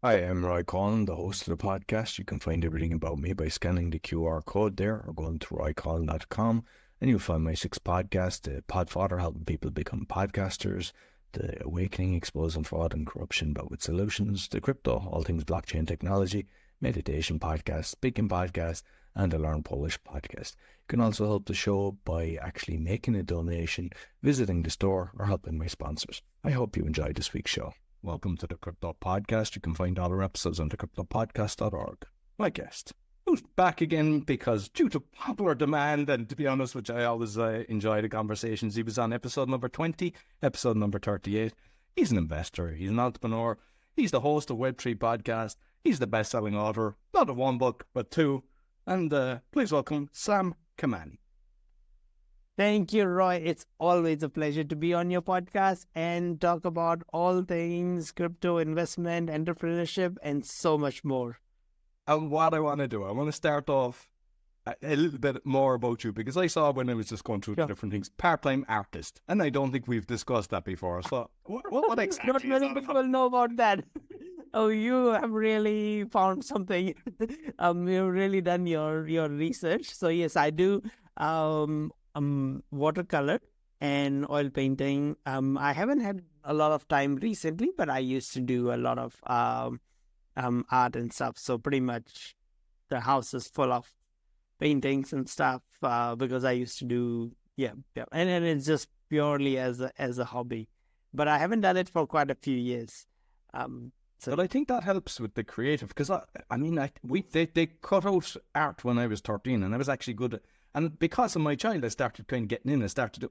Hi, I'm Roy Collin, the host of the podcast. You can find everything about me by scanning the QR code there or going to roycollin.com, and you'll find my 6 podcasts: the Podfather, helping people become podcasters; the Awakening, exposing fraud and corruption but with solutions; the Crypto, all things blockchain technology; meditation podcast, speaking podcast, and the Learn Polish podcast. You can also help the show by actually making a donation, visiting the store, or helping my sponsors. I hope you enjoyed this week's show. Welcome to the Crypto Podcast. You can find all our episodes on thecryptopodcast.org. My guest, who's back again because due to popular demand, and to be honest, which I always enjoy the conversations, he was on episode number 20, episode number 38. He's an investor, he's an entrepreneur, he's the host of Web3 Podcast, he's the best-selling author, not of 1 book, but 2. And please welcome Sam Kamani. Thank you, Roy. It's always a pleasure to be on your podcast and talk about all things crypto, investment, entrepreneurship, and so much more. And what I want to do, I want to start off a little bit more about you, because I saw when I was just going through the different things, part-time artist, and I don't think we've discussed that before. So what exactly? Not many people know about that. Oh, you have really found something. You've really done your research. So yes, I do watercolor and oil painting. I haven't had a lot of time recently, but I used to do a lot of art and stuff. So pretty much the house is full of paintings and stuff because I used to do and it's just purely as a hobby. But I haven't done it for quite a few years. But I think that helps with the creative, because they cut out art when I was 13, and I was actually good at, and because of my child, I started kind of getting in and started to do,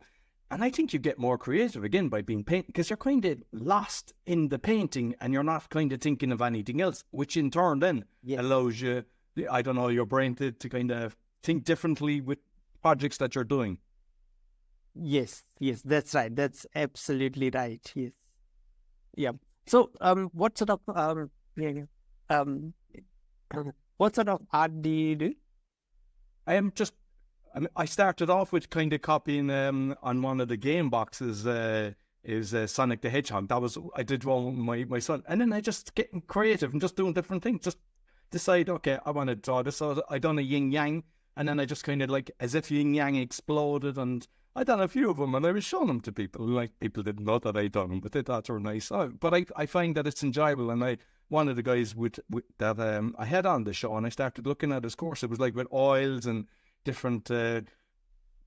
and I think you get more creative again by being painting, because you're kind of lost in the painting and you're not kind of thinking of anything else, which in turn then allows you, I don't know, your brain to kind of think differently with projects that you're doing. Yes, that's right. That's absolutely right. Yes. Yeah. So, what sort of art do you do? I started off with kind of copying on one of the game boxes is Sonic the Hedgehog. I did one with my son, and then I just getting creative and just doing different things. Just decide, okay, I want to draw this. So I done a yin yang, and then I just kind of like as if yin yang exploded, and I done a few of them, and I was showing them to people. Like, people didn't know that I done them, but they thought they were nice. But I find that it's enjoyable, and one of the guys that I had on the show, and I started looking at his course. It was like with oils and different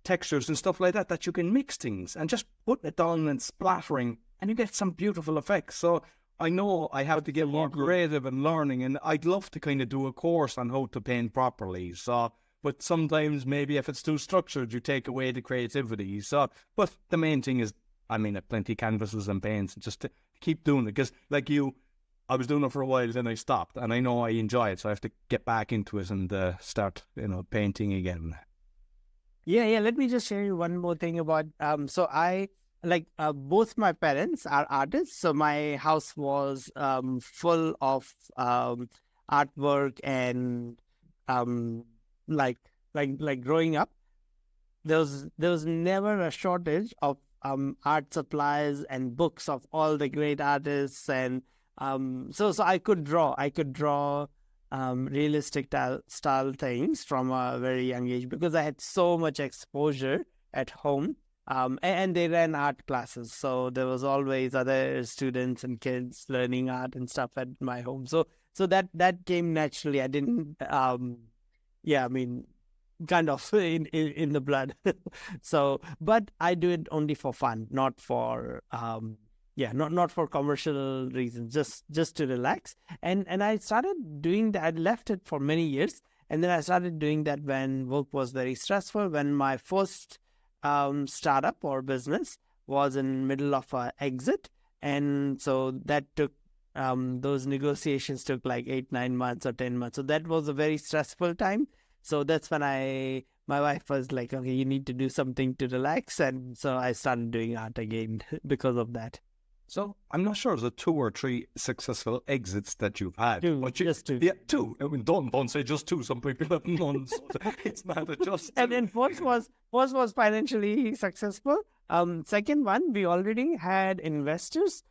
textures and stuff like that you can mix things and just putting it down and splattering, and you get some beautiful effects. So I know I have to get more creative and learning, and I'd love to kind of do a course on how to paint properly. So. But sometimes maybe if it's too structured, you take away the creativity. So, but the main thing is, I have plenty of canvases and paints, and just to keep doing it. Because like you, I was doing it for a while, then I stopped, and I know I enjoy it, so I have to get back into it and start, painting again. Yeah. Let me just share you one more thing about. So I both my parents are artists, so my house was full of artwork and like growing up, there was never a shortage of art supplies and books of all the great artists, and so I could draw realistic style things from a very young age because I had so much exposure at home, and they ran art classes, so there was always other students and kids learning art and stuff at my home, so that came naturally. I didn't kind of in the blood. So, but I do it only for fun, not for not for commercial reasons, just to relax. And I started doing that. I left it for many years, and then I started doing that when work was very stressful. When my first startup or business was in middle of a exit, and so that took those negotiations took like 8-9 months or 10 months. So that was a very stressful time. So that's when my wife was like, okay, you need to do something to relax. And so I started doing art again because of that. So I'm not sure there's 2 or 3 successful exits that you've had. Just 2. Yeah, 2. I mean, don't say just 2. Some people have none. So it's not just 2. And then first was financially successful. Second one, we already had investors.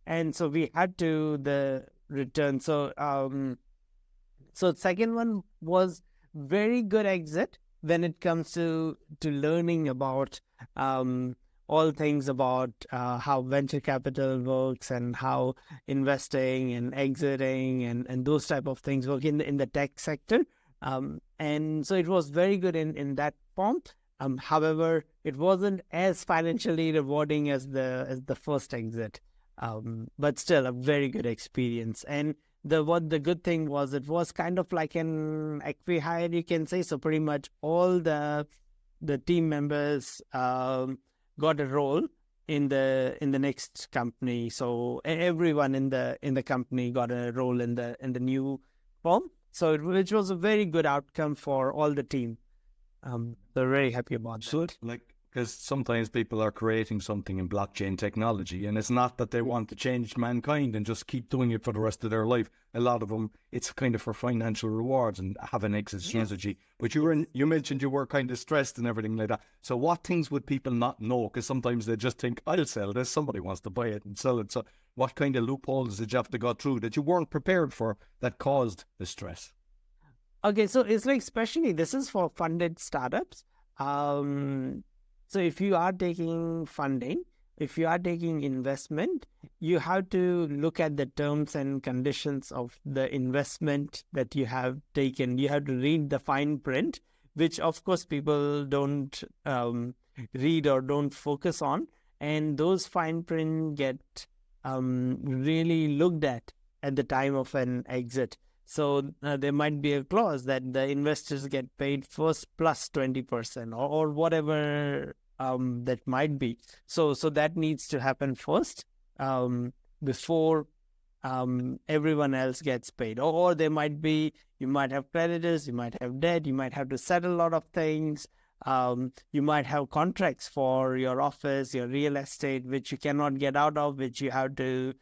And so we had to return. So second one was very good exit when it comes to learning about all things about how venture capital works and how investing and exiting and those type of things work in the tech sector. And so it was very good in that form. However, it wasn't as financially rewarding as the first exit, but still a very good experience. And the good thing was it was kind of like an acqui-hire, you can say. So pretty much all the team members got a role in the next company. So everyone in the company got a role in the new firm. So which was a very good outcome for all the team. They're very happy about that. Like, because sometimes people are creating something in blockchain technology, and it's not that they want to change mankind and just keep doing it for the rest of their life. A lot of them, it's kind of for financial rewards and have an exit strategy. But you mentioned you were kind of stressed and everything like that. So what things would people not know? Because sometimes they just think, I'll sell this, somebody wants to buy it and sell it. So what kind of loopholes did you have to go through that you weren't prepared for that caused the stress? Okay, so it's like, especially this is for funded startups. So if you are taking funding, if you are taking investment, you have to look at the terms and conditions of the investment that you have taken. You have to read the fine print, which of course people don't read or don't focus on. And those fine print get really looked at the time of an exit. So there might be a clause that the investors get paid first plus 20% or whatever that might be. So that needs to happen first before everyone else gets paid. Or there might be, you might have creditors, you might have debt, you might have to settle a lot of things. You might have contracts for your office, your real estate, which you cannot get out of, which you have to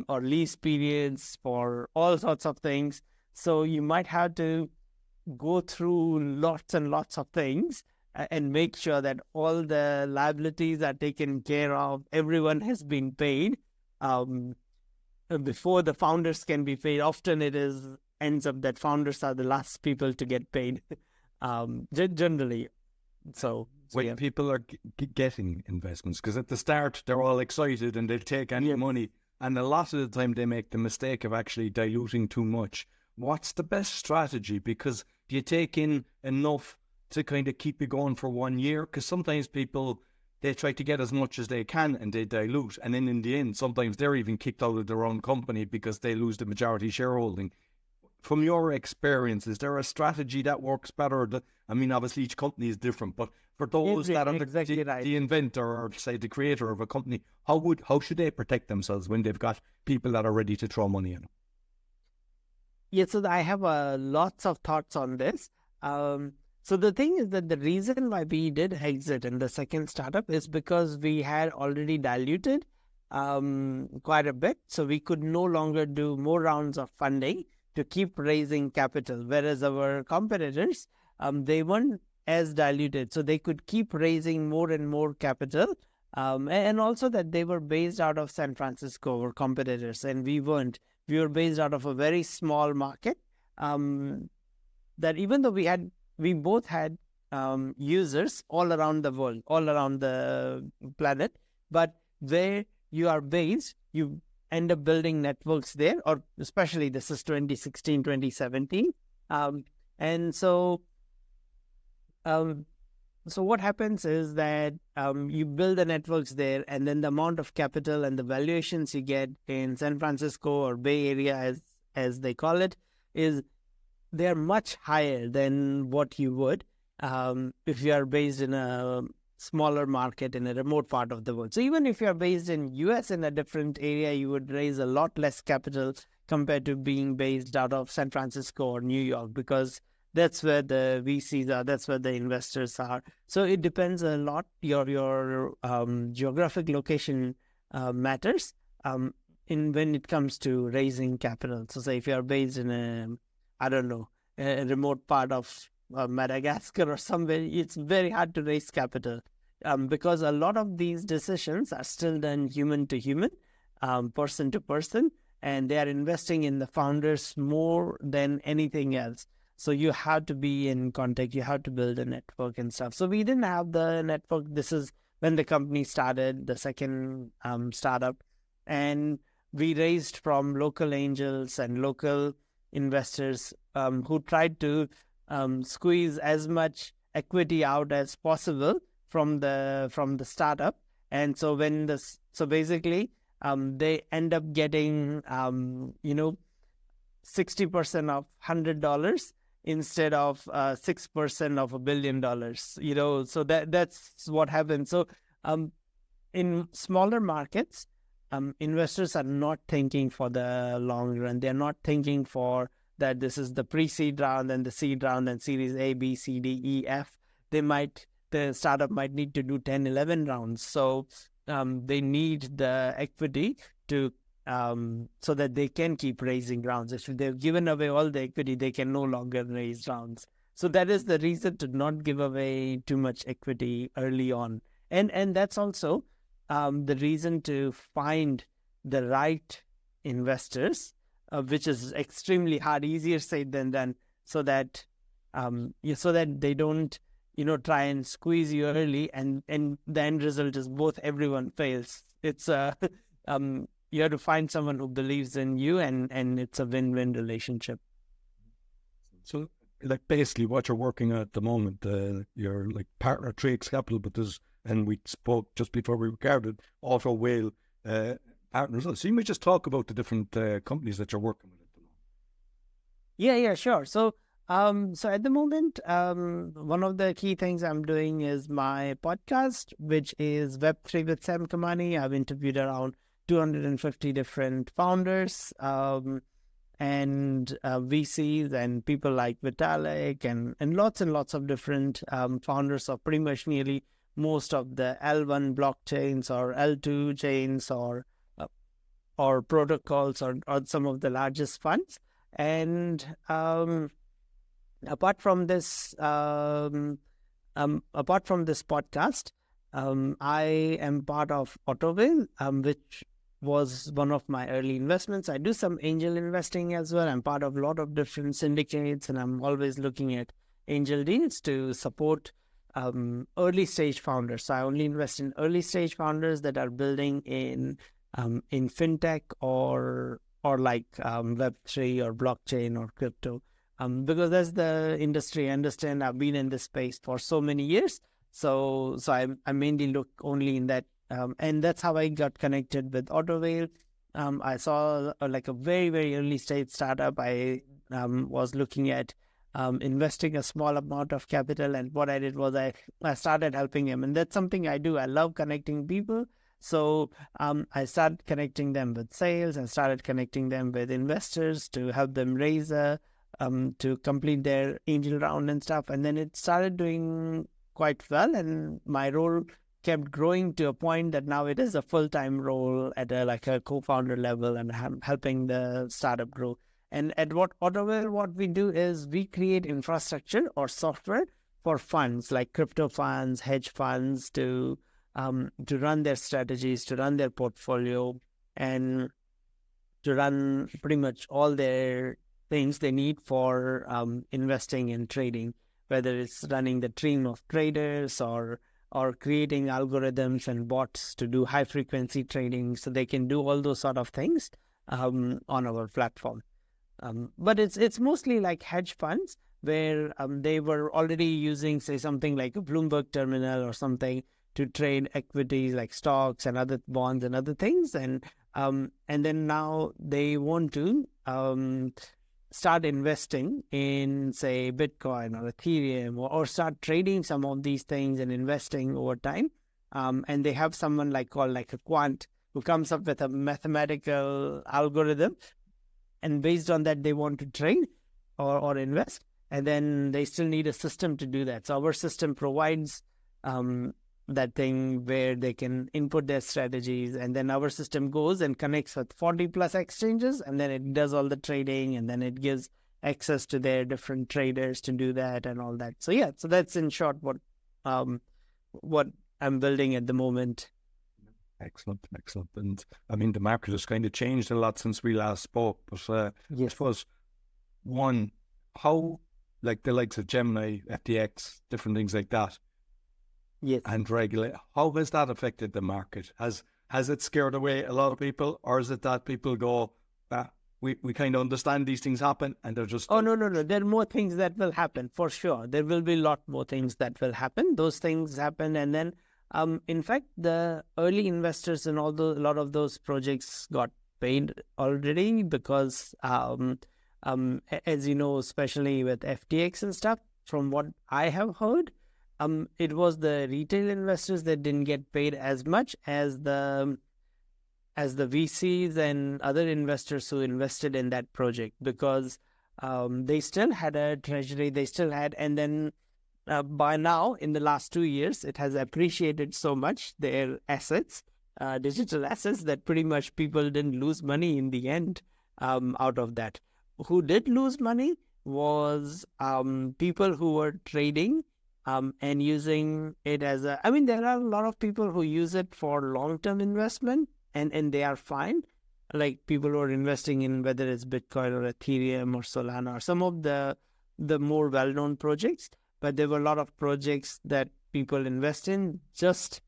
or lease periods for all sorts of things. So you might have to go through lots and lots of things and make sure that all the liabilities are taken care of. Everyone has been paid before the founders can be paid. Often it ends up that founders are the last people to get paid, generally. So when people are getting investments, because at the start they're all excited and they'll take any money. And a lot of the time they make the mistake of actually diluting too much. What's the best strategy? Because do you take in enough to kind of keep you going for 1 year? Because sometimes people, they try to get as much as they can and they dilute. And then in the end, sometimes they're even kicked out of their own company because they lose the majority shareholding. From your experience, is there a strategy that works better? I mean, obviously each company is different, but for those that are the inventor or say the creator of a company, how should they protect themselves when they've got people that are ready to throw money in? Yeah, so I have lots of thoughts on this. So the thing is that the reason why we did exit in the second startup is because we had already diluted quite a bit. So we could no longer do more rounds of funding to keep raising capital, whereas our competitors, they weren't as diluted, so they could keep raising more and more capital, and also that they were based out of San Francisco, our competitors, and we weren't. We were based out of a very small market, that even though we both had users all around the world, all around the planet, but where you are based, you end up building networks there, or especially this is 2016, 2017. And so what happens is that you build the networks there, and then the amount of capital and the valuations you get in San Francisco or Bay Area, as they call it, is they're much higher than what you would if you are based in a smaller market in a remote part of the world. So even if you're based in US in a different area, you would raise a lot less capital compared to being based out of San Francisco or New York, because that's where the VCs are, that's where the investors are. So it depends a lot. Your geographic location matters in when it comes to raising capital. So say if you're based in a remote part of Madagascar or somewhere, it's very hard to raise capital because a lot of these decisions are still done human to human, person to person. and they are investing in the founders more than anything else. So you have to be in contact, you have to build a network and stuff. So we didn't have the network. This is when the company started, the second startup, and we raised from local angels and local investors who tried to squeeze as much equity out as possible from the startup. And so basically they end up getting 60% of $100 instead of 6% of $1 billion. So that's what happens. So in smaller markets, investors are not thinking for the long run. They're not thinking for that this is the pre-seed round and the seed round and series A, B, C, D, E, F. The startup might need to do 10, 11 rounds. So they need the equity to so that they can keep raising rounds. If they've given away all the equity, they can no longer raise rounds. So that is the reason to not give away too much equity early on. And that's also the reason to find the right investors, which is extremely hard, easier said than done, so that they don't try and squeeze you early, and the end result is everyone fails. It's you have to find someone who believes in you, and it's a win-win relationship. So, like, basically what you're working at the moment, you're like partner Tagus Capital, but and we spoke just before we recorded, Autowhale partners. So you might just talk about the different companies that you're working with at the moment. Yeah, sure. So at the moment, one of the key things I'm doing is my podcast, which is Web3 with Sam Kamani. I've interviewed around 250 different founders and VCs and people like Vitalik and lots of different founders of pretty much nearly most of the L1 blockchains or L2 chains or protocols or some of the largest funds. And apart from this podcast, I am part of Autowhale, which was one of my early investments. I do some angel investing as well. I'm part of a lot of different syndicates, and I'm always looking at angel deals to support early stage founders. So I only invest in early stage founders that are building in fintech or like Web3 or blockchain or crypto. Because that's the industry I understand. I've been in this space for so many years. So I mainly look only in that. And that's how I got connected with Autowhale. I saw like a very, very early stage startup. I was looking at investing a small amount of capital. And what I did was I started helping him. And that's something I do. I love connecting people. So I started connecting them with sales and started connecting them with investors to help them raise to complete their angel round and stuff. And then it started doing quite well. And my role kept growing to a point that now it is a full-time role at a co-founder level, and helping the startup grow. And at Autowhale, what we do is we create infrastructure or software for funds like crypto funds, hedge funds to run their strategies, to run their portfolio, and to run pretty much all their things they need for investing and trading, whether it's running the team of traders or creating algorithms and bots to do high frequency trading, so they can do all those sort of things on our platform. But it's mostly like hedge funds where they were already using, say, something like a Bloomberg terminal or something to trade equities like stocks and other bonds and other things. And then now they want to start investing in, say, Bitcoin or Ethereum, or start trading some of these things and investing over time. And they have someone called a quant who comes up with a mathematical algorithm. And based on that, they want to trade or invest. And then they still need a system to do that. So our system provides that thing where they can input their strategies, and then our system goes and connects with 40 plus exchanges, and then it does all the trading, and then it gives access to their different traders to do that and all that. So yeah, so that's in short what I'm building at the moment. Excellent, excellent. And I mean, the market has kind of changed a lot since we last spoke. But I Yes. suppose, one, how, like the likes of Gemini, FTX, different things like that, Yes. and regulate, how has that affected the market? Has it scared away a lot of people, or is it that people go, we kind of understand these things happen, and they're just... Oh, no. There are more things that will happen, for sure. There will be a lot more things that will happen. Those things happen. And then, in fact, the early investors in a lot of those projects got paid already because, as you know, especially with FTX and stuff, from what I have heard, it was the retail investors that didn't get paid as much as the VCs and other investors who invested in that project, because they still had a treasury, and then by now, in the last 2 years, it has appreciated so much, their assets, digital assets, that pretty much people didn't lose money in the end out of that. Who did lose money was people who were trading and using it as there are a lot of people who use it for long-term investment, and they are fine. Like people who are investing in whether it's Bitcoin or Ethereum or Solana or some of the more well-known projects. But there were a lot of projects that people invest in just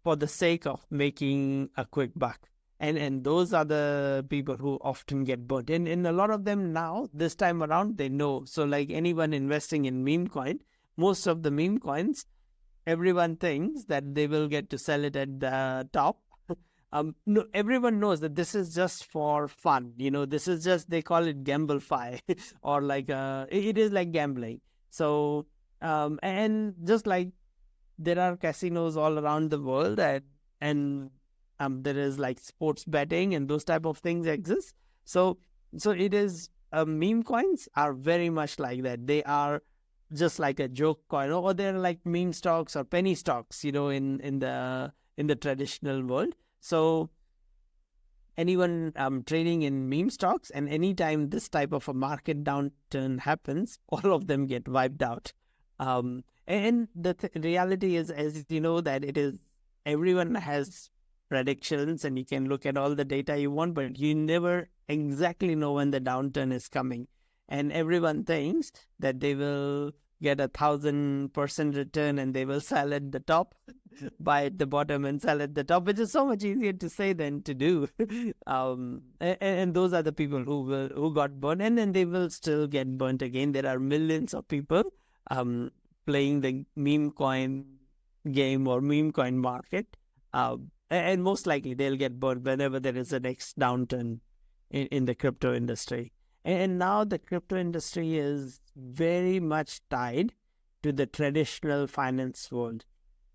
for the sake of making a quick buck. And those are the people who often get burnt. And a lot of them now, this time around, they know. So like anyone investing in meme coin, most of the meme coins, everyone thinks that they will get to sell it at the top. No, everyone knows that this is just for fun. This is just, they call it gamblify or like it is like gambling. So and just like there are casinos all around the world, and there is like sports betting and those type of things exist. So it is meme coins are very much like that. They are just like a joke coin, or they're like meme stocks or penny stocks, in the traditional world. So anyone trading in meme stocks, and anytime this type of a market downturn happens, all of them get wiped out. And the reality is, as you know, that it is, everyone has predictions and you can look at all the data you want, but you never exactly know when the downturn is coming. And everyone thinks that they will get 1,000% return and they will sell at the top, buy at the bottom and sell at the top, which is so much easier to say than to do. And those are the people who got burned, and then they will still get burnt again. There are millions of people playing the meme coin game or meme coin market, and most likely they'll get burned whenever there is a next downturn in the crypto industry. And now the crypto industry is very much tied to the traditional finance world.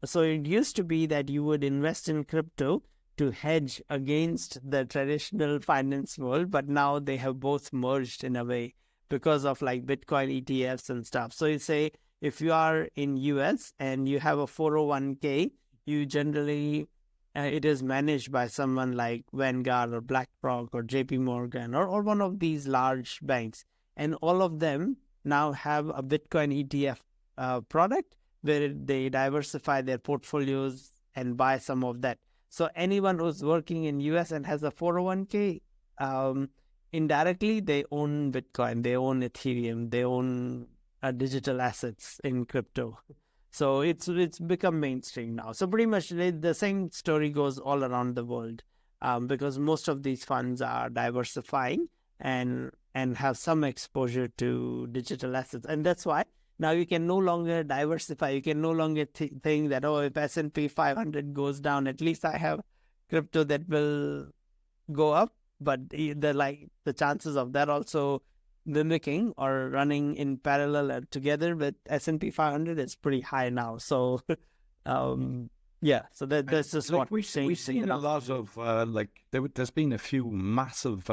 So it used to be that you would invest in crypto to hedge against the traditional finance world, but now they have both merged in a way because of like Bitcoin ETFs and stuff. So you say if you are in US and you have a 401k, you generally it is managed by someone like Vanguard or Blackrock or JP Morgan or one of these large banks. And all of them now have a Bitcoin ETF product where they diversify their portfolios and buy some of that. So anyone who's working in US and has a 401k, indirectly they own Bitcoin, they own Ethereum, they own digital assets in crypto. So it's become mainstream now. So pretty much the same story goes all around the world, because most of these funds are diversifying and have some exposure to digital assets. And that's why now you can no longer diversify. You can no longer think that, oh, if S&P 500 goes down, at least I have crypto that will go up. But the chances of that also mimicking or running in parallel together with S&P 500 is pretty high now. So, yeah, so that's just like what we've seen a lot of there's been a few massive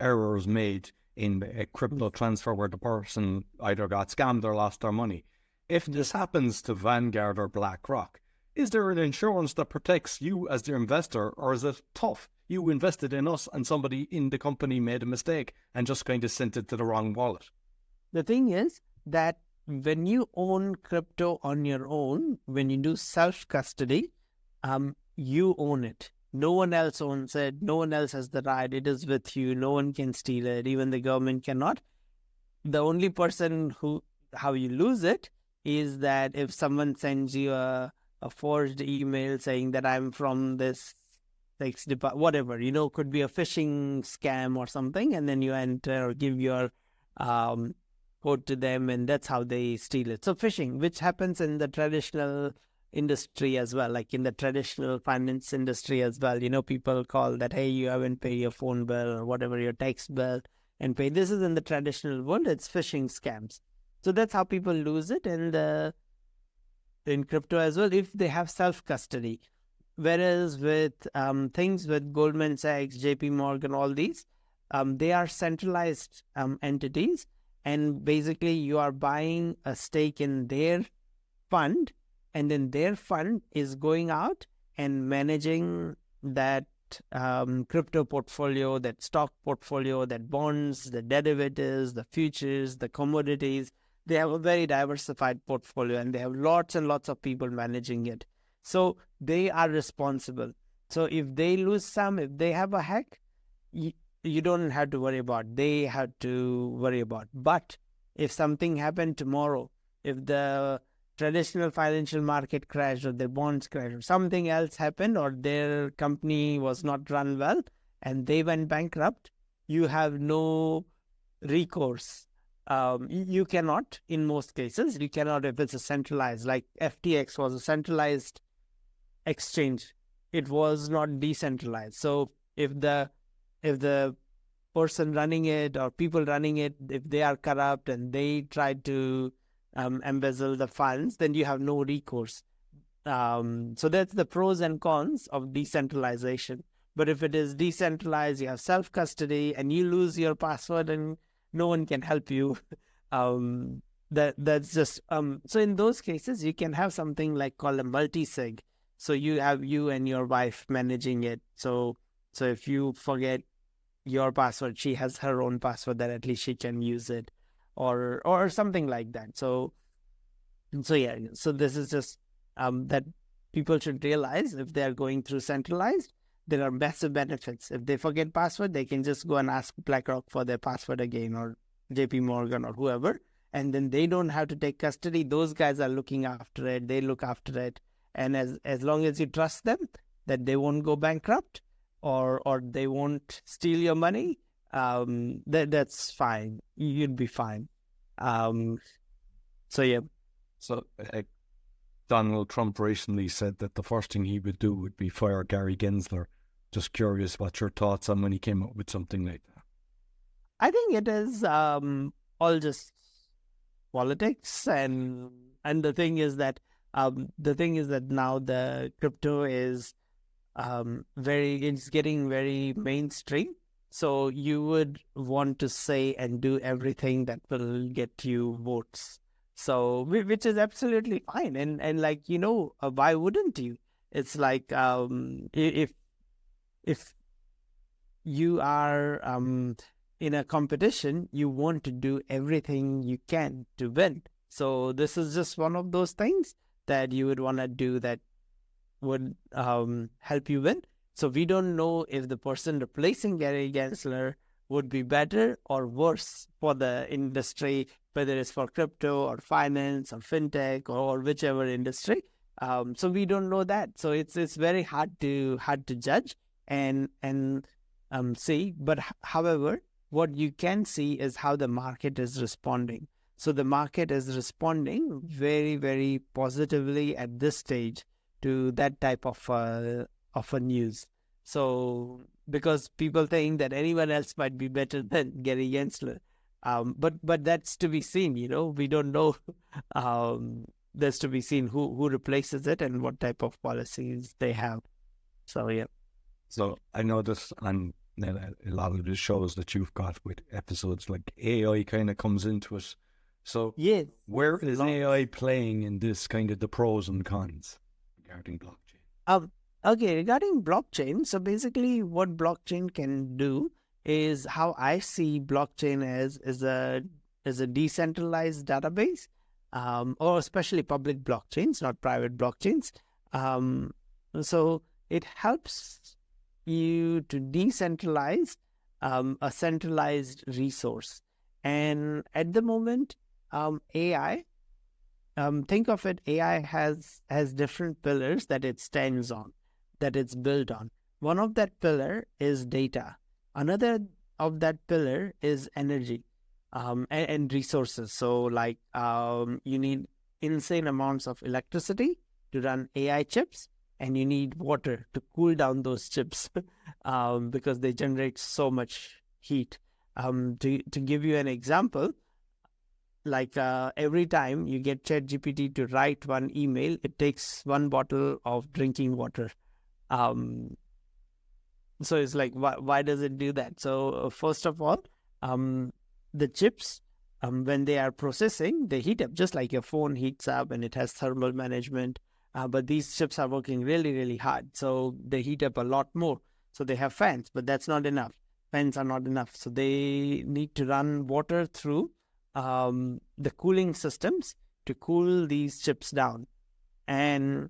errors made in a crypto transfer where the person either got scammed or lost their money. If this happens to Vanguard or Blackrock, is there an insurance that protects you as the investor, or is it tough? You invested in us and somebody in the company made a mistake and just kind of sent it to the wrong wallet. The thing is that when you own crypto on your own, when you do self-custody, you own it. No one else owns it. No one else has the right. It is with you. No one can steal it. Even the government cannot. The only person how you lose it is that if someone sends you a forged email saying that I'm from this whatever, could be a phishing scam or something, and then you enter or give your code to them, and that's how they steal it. So phishing, which happens in the traditional industry as well, like in the traditional finance industry as well. People call that, hey, you haven't paid your phone bill or whatever, your tax bill, and pay. This is in the traditional world, it's phishing scams. So that's how people lose it. And in crypto as well, if they have self-custody. Whereas with things with Goldman Sachs, JP Morgan, all these, they are centralized entities. And basically, you are buying a stake in their fund, and then their fund is going out and managing that crypto portfolio, that stock portfolio, that bonds, the derivatives, the futures, the commodities. They have a very diversified portfolio, and they have lots and lots of people managing it. So they are responsible. So if they lose some, if they have a hack, you don't have to worry about. They have to worry about. But if something happened tomorrow, if the traditional financial market crashed, or their bonds crashed, or something else happened, or their company was not run well and they went bankrupt, you have no recourse. You cannot, in most cases, you cannot if it's a centralized, like FTX was a centralized exchange. It was not decentralized. So if the person running it or people running it, if they are corrupt and they try to embezzle the funds, then you have no recourse. So that's the pros and cons of decentralization. But if it is decentralized, you have self-custody, and you lose your password and no one can help you. That's just so in those cases, you can have something like called a multi-sig. So you have you and your wife managing it. So if you forget your password, she has her own password that at least she can use it, or something like that. So yeah. So this is just that people should realize, if they are going through centralized, there are massive benefits. If they forget password, they can just go and ask BlackRock for their password again, or JP Morgan, or whoever, and then they don't have to take custody. Those guys are looking after it. They look after it. And as long as you trust them that they won't go bankrupt, or they won't steal your money, that's fine. You'd be fine. So yeah. So Donald Trump recently said that the first thing he would do would be fire Gary Gensler. Just curious what your thoughts on when he came up with something like that. I think it is all just politics, and the thing is that now the crypto is it's getting very mainstream. So you would want to say and do everything that will get you votes. So, which is absolutely fine. And like, why wouldn't you? It's like, if you are in a competition, you want to do everything you can to win. So this is just one of those things that you would want to do that would help you win. So we don't know if the person replacing Gary Gensler would be better or worse for the industry, whether it's for crypto or finance or fintech or whichever industry. So we don't know that. So it's very hard to judge and see. But however, what you can see is how the market is responding. So the market is responding very, very positively at this stage to that type of a news. So because people think that anyone else might be better than Gary Gensler. But that's to be seen, we don't know. That's to be seen who replaces it and what type of policies they have. So, yeah. So I know this on a lot of the shows that you've got with episodes, like AI kind of comes into it. So yes, where is AI playing in this kind of the pros and cons regarding blockchain? Okay, regarding blockchain, so basically what blockchain can do is how I see blockchain as a decentralized database, or especially public blockchains, not private blockchains. So it helps you to decentralize a centralized resource. And at the moment, AI, think of it, AI has different pillars that it stands on, that it's built on. One of that pillar is data. Another of that pillar is energy and resources. So like you need insane amounts of electricity to run AI chips, and you need water to cool down those chips because they generate so much heat. To give you an example, like every time you get ChatGPT to write one email, it takes one bottle of drinking water. So it's like, why does it do that? So first of all, the chips, when they are processing, they heat up just like your phone heats up and it has thermal management. But these chips are working really, really hard. So they heat up a lot more. So they have fans, but that's not enough. Fans are not enough. So they need to run water through the cooling systems to cool these chips down. And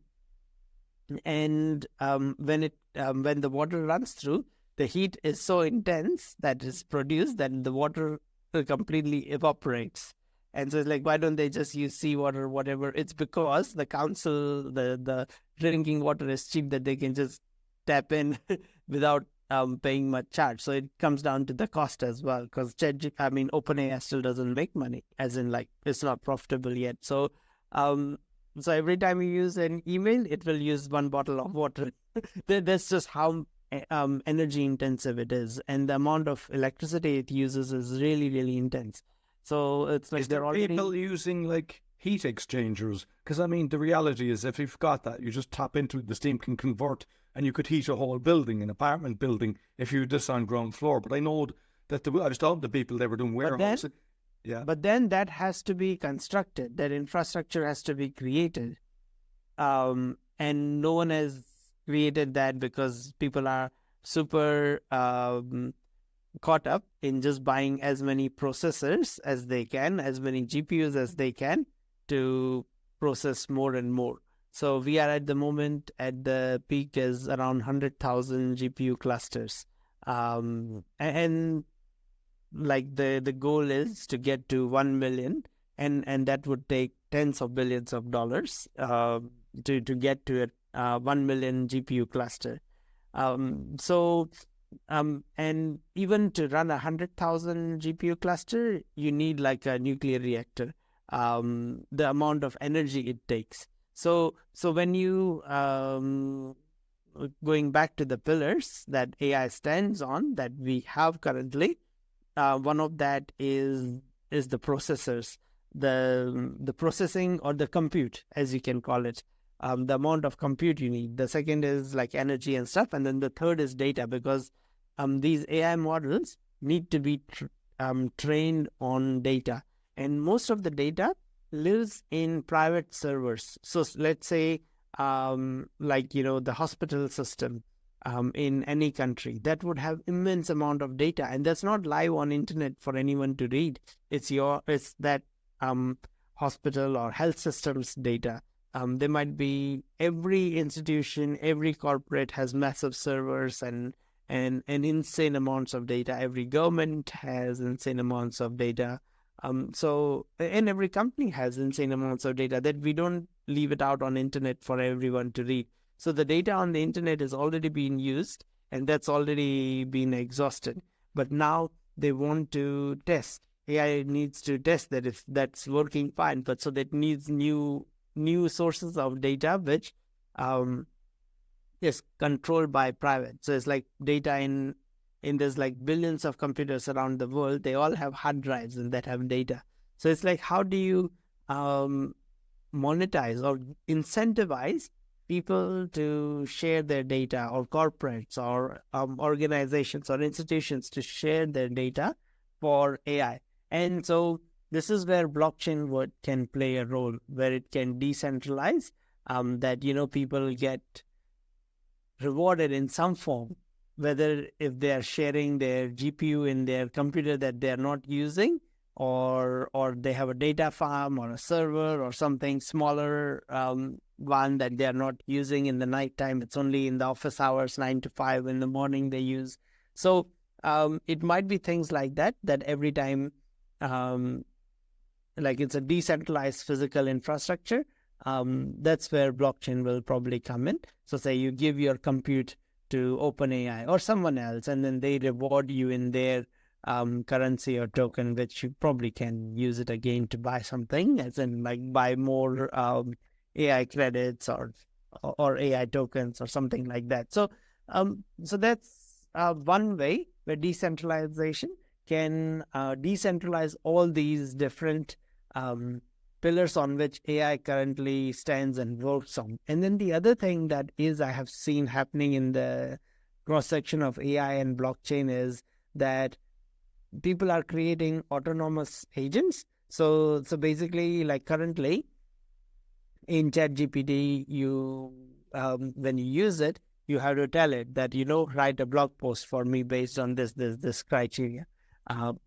when the water runs through, the heat is so intense that is produced that the water completely evaporates. And so it's like, why don't they just use seawater, whatever? It's because the council, the drinking water is cheap, that they can just tap in without paying much charge. So it comes down to the cost as well, because OpenAI still doesn't make money, as in like it's not profitable yet. So so every time you use an email, it will use one bottle of water. That's just how energy intensive it is, and the amount of electricity it uses is really, really intense. So it's like they're already people using like heat exchangers, because I mean the reality is if you've got that, you just tap into it, the steam can convert, and you could heat a whole building, an apartment building, if you do this on ground floor. But I know that I was talking to people, they were doing warehouses. Yeah. But then that has to be constructed. That infrastructure has to be created. And no one has created that because people are super caught up in just buying as many processors as they can, as many GPUs as they can to process more and more. So we are at the moment at the peak is around 100,000 GPU clusters. And like the goal is to get to 1 million, and that would take tens of billions of dollars to get to a 1 million GPU cluster. And even to run 100,000 GPU cluster, you need like a nuclear reactor, the amount of energy it takes. So when you going back to the pillars that AI stands on that we have currently, one of that is the processors, the processing or the compute, as you can call it, the amount of compute you need. The second is like energy and stuff, and then the third is data, because these AI models need to be trained on data, and most of the data lives in private servers. So let's say the hospital system in any country that would have immense amount of data, and that's not live on internet for anyone to read. It's that hospital or health systems data. There might be every institution, every corporate has massive servers and insane amounts of data. Every government has insane amounts of data. And every company has insane amounts of data that we don't leave it out on internet for everyone to read. So the data on the internet is already being used, and that's already been exhausted. But now they want to test. AI needs to test that if that's working fine. But so that needs new sources of data, which is controlled by private. So it's like data in there's like billions of computers around the world. They all have hard drives and that have data. So it's like, how do you monetize or incentivize people to share their data, or corporates or organizations or institutions to share their data for AI? And so this is where blockchain can play a role, where it can decentralize that, people get rewarded in some form, whether if they are sharing their GPU in their computer that they are not using, or they have a data farm or a server or something smaller one that they are not using in the nighttime. It's only in the office hours, 9 to 5 in the morning they use. So it might be things like that every time, like it's a decentralized physical infrastructure. That's where blockchain will probably come in. So say you give your compute to OpenAI or someone else, and then they reward you in their currency or token, which you probably can use it again to buy something, as in like buy more AI credits or AI tokens or something like that. So so that's one way where decentralization can decentralize all these different pillars on which AI currently stands and works on. And then the other thing that is I have seen happening in the cross-section of AI and blockchain is that people are creating autonomous agents. So basically, like currently in ChatGPT, you when you use it, you have to tell it that, write a blog post for me based on this criteria.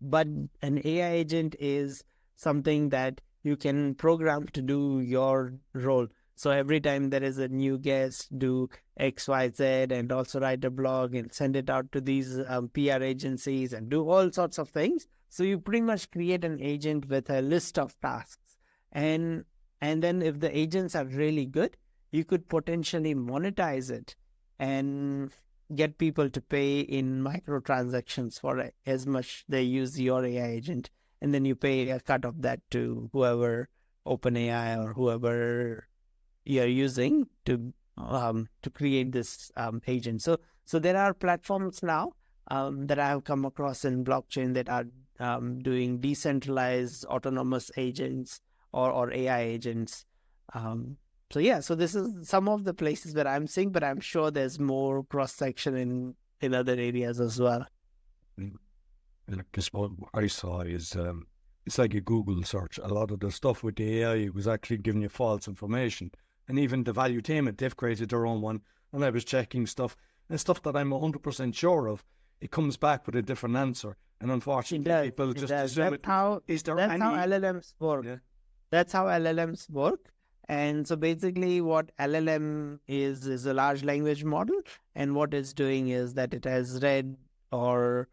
But an AI agent is something that you can program to do your role. So every time there is a new guest, do X, Y, Z, and also write a blog and send it out to these PR agencies and do all sorts of things. So you pretty much create an agent with a list of tasks. And then if the agents are really good, you could potentially monetize it and get people to pay in microtransactions for it, as much they use your AI agent. And then you pay a cut of that to whoever, OpenAI or whoever you're using to create this agent. So there are platforms now that I have come across in blockchain that are doing decentralized autonomous agents or AI agents. So this is some of the places where I'm seeing, but I'm sure there's more cross section in other areas as well. Because what I saw is it's like a Google search. A lot of the stuff with the AI was actually giving you false information. And even the valuetainment, they've created their own one. And I was checking stuff, and stuff that I'm 100% sure of, it comes back with a different answer. And unfortunately, people just assume it. That's how LLMs work. Yeah. That's how LLMs work. And so basically what LLM is a large language model. And what it's doing is that it has read or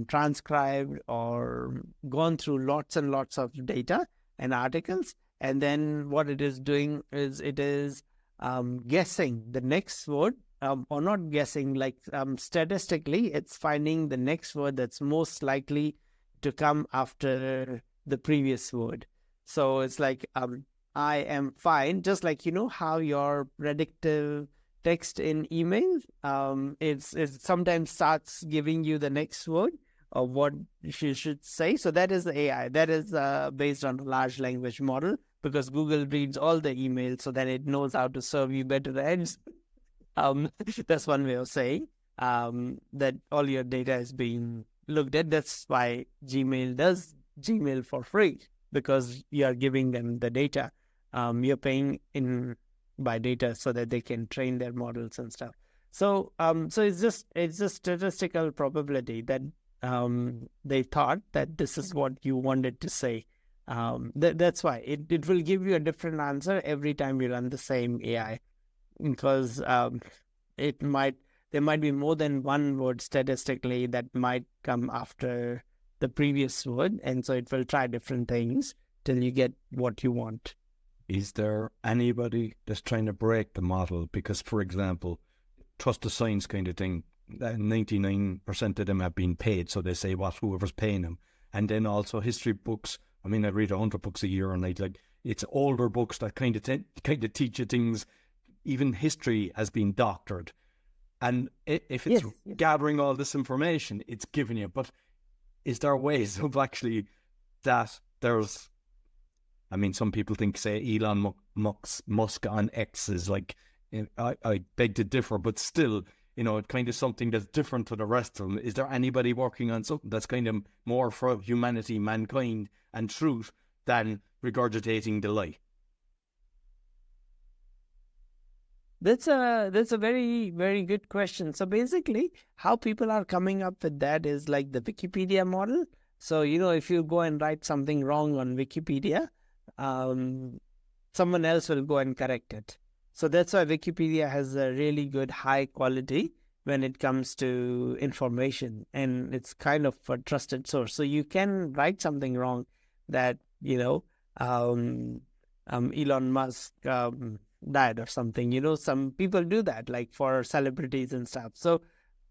transcribed or gone through lots and lots of data and articles. And then what it is doing is it is guessing the next word, or not guessing, like statistically, it's finding the next word that's most likely to come after the previous word. So it's like, I am fine, just like, how your predictive text in email, it sometimes starts giving you the next word of what you should say. So that is the AI. That is based on a large language model, because Google reads all the emails so that it knows how to serve you better ads. That's one way of saying that all your data is being looked at. That's why Gmail does Gmail for free, because you are giving them the data. You're paying in by data so that they can train their models and stuff. So it's just statistical probability that they thought that this is what you wanted to say. That's why it will give you a different answer every time you run the same AI, because there might be more than one word statistically that might come after the previous word, and so it will try different things till you get what you want. Is there anybody that's trying to break the model? Because, for example, trust the science kind of thing, 99% of them have been paid, so they say whoever's paying them. And then also history books. I mean, I read 100 books a year, and it's older books that kind of teach you things. Even history has been doctored, and if it's gathering all this information, it's giving you. But is there ways of actually that there's? I mean, some people think, say, Elon Musk on X is like, I beg to differ, but still, it's kind of something that's different to the rest of them. Is there anybody working on something that's kind of more for humanity, mankind, and truth than regurgitating the lie? That's a very, very good question. So basically, how people are coming up with that is like the Wikipedia model. So, if you go and write something wrong on Wikipedia, someone else will go and correct it. So that's why Wikipedia has a really good high quality when it comes to information, and it's kind of a trusted source. So you can write something wrong that, Elon Musk died or something. Some people do that, like for celebrities and stuff. So,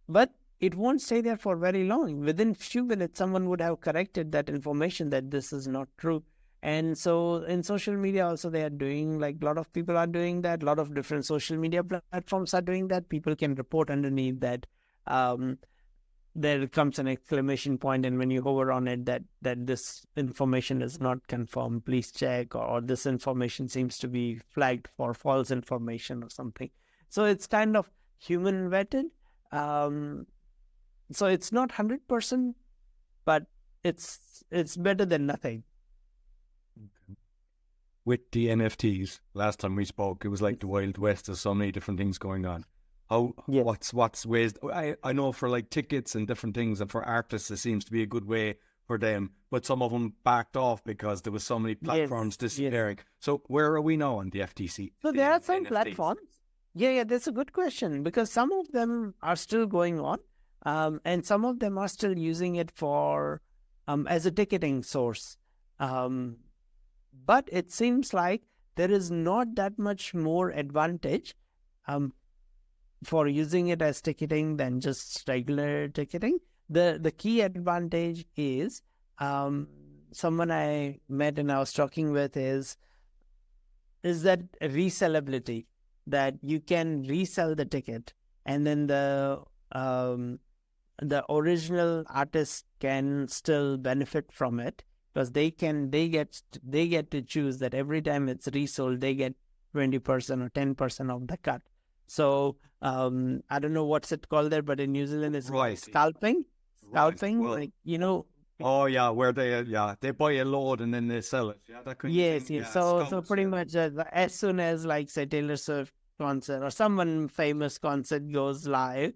but it won't stay there for very long. Within few minutes, someone would have corrected that information that this is not true. And so in social media also, they are doing, like, a lot of people are doing that. A lot of different social media platforms are doing that. People can report underneath that there comes an exclamation point, and when you hover on it, that this information is not confirmed, please check, or this information seems to be flagged for false information or something. So it's kind of human vetted. So it's not 100%, but it's better than nothing. With the NFTs, last time we spoke, it was like the Wild West. There's so many different things going on. What's ways? I know for like tickets and different things, and for artists, it seems to be a good way for them. But some of them backed off because there was so many platforms disappearing. So where are we now on the FTC? So there are some platforms. Yeah, that's a good question, because some of them are still going on, and some of them are still using it for as a ticketing source. But it seems like there is not that much more advantage for using it as ticketing than just regular ticketing. The key advantage is someone I met and I was talking with is that resellability, that you can resell the ticket, and then the original artist can still benefit from it, because they get to choose that every time it's resold, they get 20% or 10% of the cut. So I don't know what's it called there, but in New Zealand it's scalping. Scalping, well, like, Oh yeah, where they buy a load and then they sell it. Yeah, that kind of thing. Yes. So pretty much as soon as, like, say, Taylor Swift concert or someone famous concert goes live,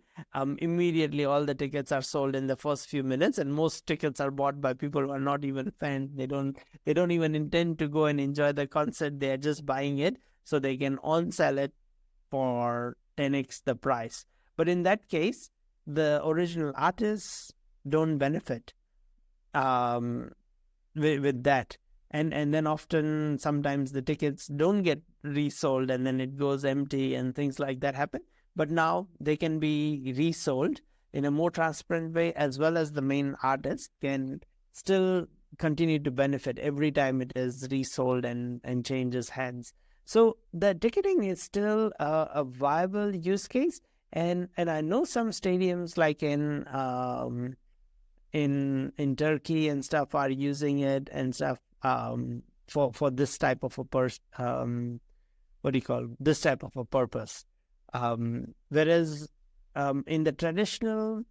immediately all the tickets are sold in the first few minutes, and most tickets are bought by people who are not even fans. They don't even intend to go and enjoy the concert. They are just buying it so they can on sell it for 10x the price. But in that case, the original artists don't benefit with that. And then often, sometimes the tickets don't get resold, and then it goes empty, and things like that happen. But now they can be resold in a more transparent way, as well as the main artist can still continue to benefit every time it is resold and changes hands. So the ticketing is still a viable use case, and I know some stadiums, like in Turkey and stuff, are using it and stuff for this type of a this type of a purpose. Whereas in the traditional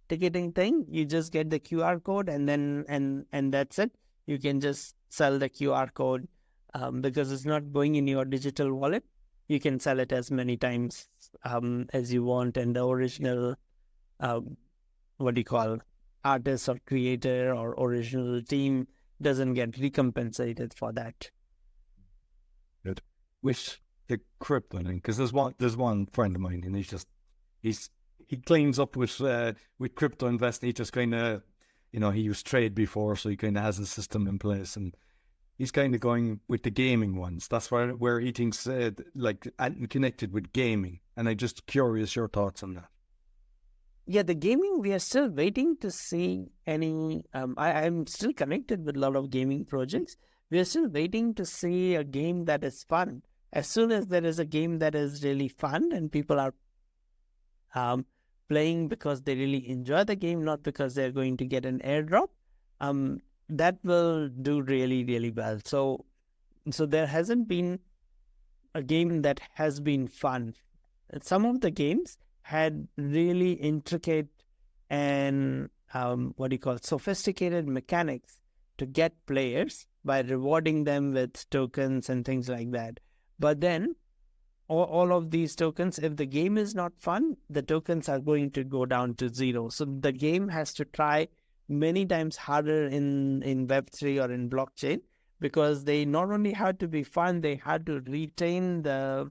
ticketing thing, you just get the QR code, and then and that's it. You can just sell the QR code because it's not going in your digital wallet. You can sell it as many times as you want, and the original artist or creator or original team doesn't get recompensated for that. Good. With the crypto, because there's one friend of mine, and he cleans up with crypto investing. He just kind of, he used trade before, so he kind of has a system in place, and he's kind of going with the gaming ones. That's where he thinks connected with gaming. And I'm just curious your thoughts on that. Yeah, the gaming, we are still waiting to see any. I'm still connected with a lot of gaming projects. We are still waiting to see a game that is fun. As soon as there is a game that is really fun and people are playing because they really enjoy the game, not because they're going to get an airdrop, that will do really, really well. So there hasn't been a game that has been fun. Some of the games had really intricate and sophisticated mechanics to get players by rewarding them with tokens and things like that. But then all of these tokens, if the game is not fun, the tokens are going to go down to zero. So the game has to try many times harder in Web3 or in blockchain, because they not only had to be fun, they had to retain the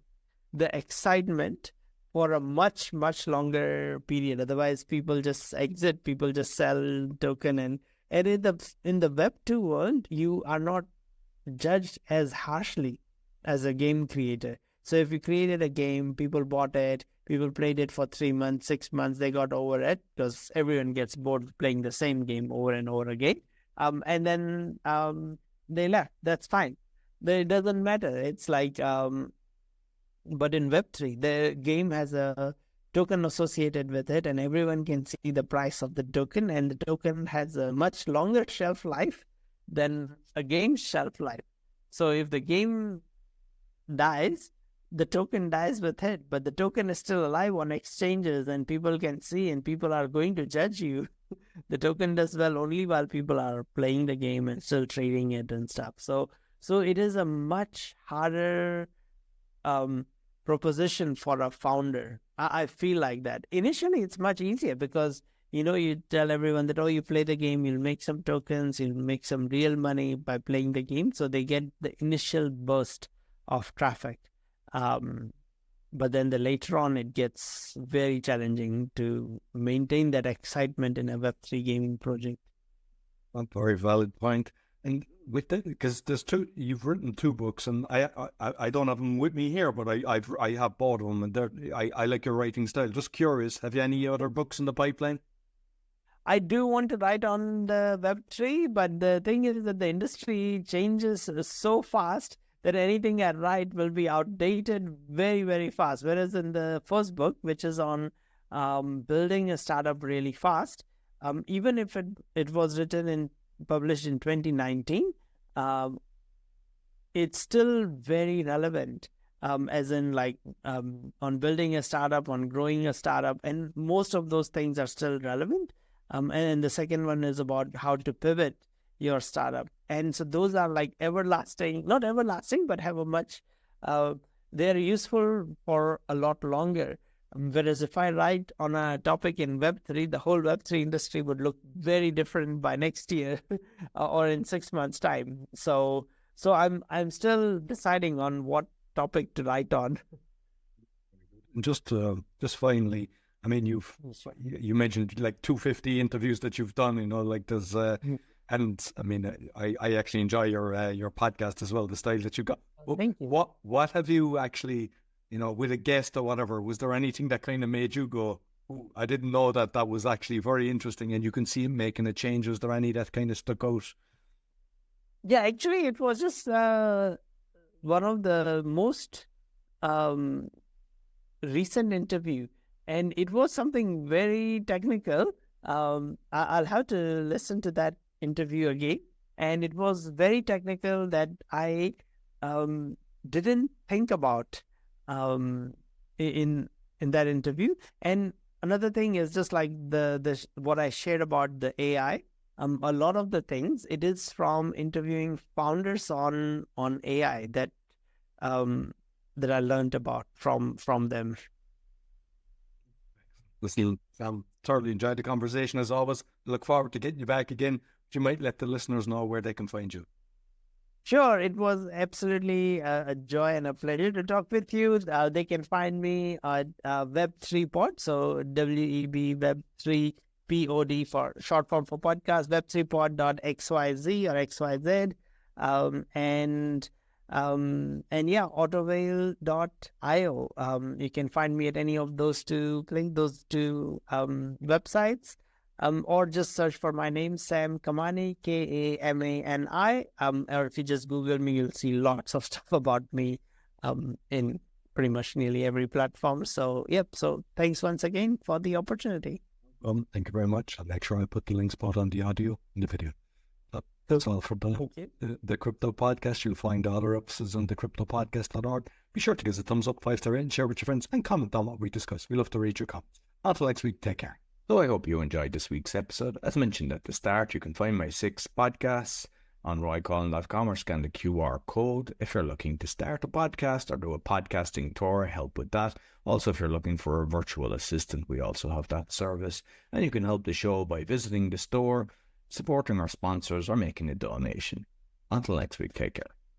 excitement for a much, much longer period. Otherwise, people just exit, people just sell token. And in the Web2 world, you are not judged as harshly as a game creator. So if you created a game, people bought it, people played it for 3 months, 6 months, they got over it, because everyone gets bored playing the same game over and over again. And then they left. That's fine. It doesn't matter. It's like, but in Web3, the game has a token associated with it, and everyone can see the price of the token, and the token has a much longer shelf life than a game's shelf life. So if the game dies, the token dies with it, but the token is still alive on exchanges, and people can see, and people are going to judge you. The token does well only while people are playing the game and still trading it and stuff. So it is a much harder proposition for a founder. I feel like that. Initially, it's much easier because, you tell everyone that, you play the game, you'll make some tokens, you'll make some real money by playing the game. So they get the initial burst of traffic. But then later on, it gets very challenging to maintain that excitement in a Web3 gaming project. A very valid point. And with that, because you've written 2 books, and I don't have them with me here, but I have bought them, and I like your writing style. Just curious, have you any other books in the pipeline? I do want to write on the Web3, but the thing is that the industry changes so fast that anything I write will be outdated very, very fast. Whereas in the first book, which is on building a startup really fast, even if it was written and published in 2019, it's still very relevant, as in on building a startup, on growing a startup, and most of those things are still relevant. And the second one is about how to pivot your startup. And so those are like everlasting, not everlasting, but have a much, they're useful for a lot longer. Whereas if I write on a topic in Web3, the whole Web3 industry would look very different by next year or in 6 months' time. So I'm still deciding on what topic to write on. Just finally, I mean, you mentioned like 250 interviews that you've done. There's and I mean, I actually enjoy your podcast as well. The style that you got. Thank you. What have you actually, with a guest or whatever? Was there anything that kind of made you go, "Ooh, I didn't know that was actually very interesting," and you can see him making a change? Was there any that kind of stuck out? Yeah, actually, it was just one of the most recent interview. And it was something very technical. I'll have to listen to that interview again. And it was very technical that I didn't think about in that interview. And another thing is just like the what I shared about the AI. A lot of the things, it is from interviewing founders on AI that I learned about from them. Listen, Sam, thoroughly enjoyed the conversation as always. Look forward to getting you back again. You might let the listeners know where they can find you. Sure, it was absolutely a joy and a pleasure to talk with you. They can find me at Web3Pod, so WEB Web3 POD for short form for podcast, web3pod.xyz or XYZ, and yeah, Autowhale.io. You can find me at any of those two websites, or just search for my name, Sam Kamani, Kamani. Or if you just Google me, you'll see lots of stuff about me in pretty much nearly every platform. So, so thanks once again for the opportunity. Thank you very much. I'll make sure I put the links both on the audio and the video. That's all from the Crypto Podcast. You'll find other episodes on thecryptopodcast.org. Be sure to give us a thumbs up, 5-star rating, share with your friends, and comment on what we discussed. We love to read your comments. Until next week, take care. So I hope you enjoyed this week's episode. As mentioned at the start, you can find my 6 podcasts on roycollin.com or scan the QR code if you're looking to start a podcast or do a podcasting tour, help with that. Also, if you're looking for a virtual assistant, we also have that service. And you can help the show by visiting the store, supporting our sponsors, or making a donation. Until next week, take care.